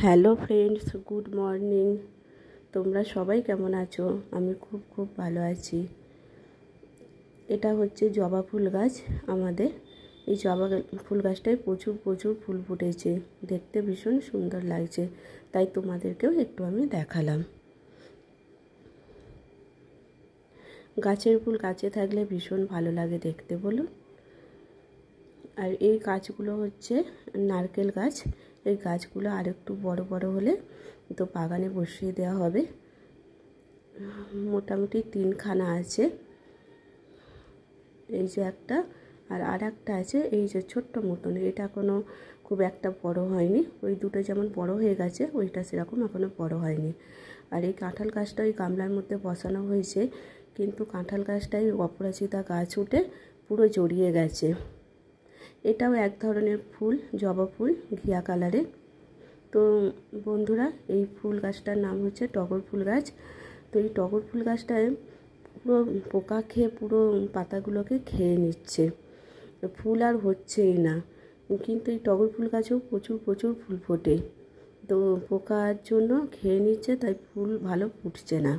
Hello friends, good morning. তোমরা সবাই কেমন আছো? আমি খুব ভালো আছি। এটা হচ্ছে জবা ফুল গাছ আমাদের। এই জবা ফুল গাছটায় প্রচুর ফুল ফুটেছে, দেখতে ভীষণ সুন্দর লাগছে, তাই তোমাদেরকেও একটু আমি দেখালাম। গাছের ফুল গাছে থাকলে ভীষণ ভালো লাগে দেখতে, বলুন। আর এই গাছগুলো হচ্ছে নারকেল গাছ। এই গাছগুলো আরেকটু বড় হলে তো বাগানে বসিয়ে দেওয়া হবে। মোটামুটি 3খানা আছে, এই যে একটা, আর একটা আছে এই যে ছোট্ট মতন। এটা এখনও খুব একটা বড় হয়নি, ওই দুটো যেমন বড় হয়ে গেছে, ওইটা সেরকম এখনও বড় হয়নি। আর এই কাঁঠাল গাছটা ওই গামলার মধ্যে বসানো হয়েছে, কিন্তু কাঁঠাল গাছটাই অপরাজিতা গাছ উঠে পুরো জড়িয়ে গেছে। এটাও এক ধরনের ফুল, জবা ফুল, ঘিয়া কালারের। তো বন্ধুরা, এই ফুল গাছটার নাম হচ্ছে টগর ফুল গাছ। তো এই টগর ফুল গাছটায় পুরো পোকা খেয়ে পুরো পাতাগুলোকে খেয়ে নিচ্ছে, ফুল আর হচ্ছেই না। কিন্তু এই টগর ফুল গাছেও প্রচুর ফুল ফোটে, তো পোকার জন্য খেয়ে নিচ্ছে, তাই ফুল ভালো ফুটছে না।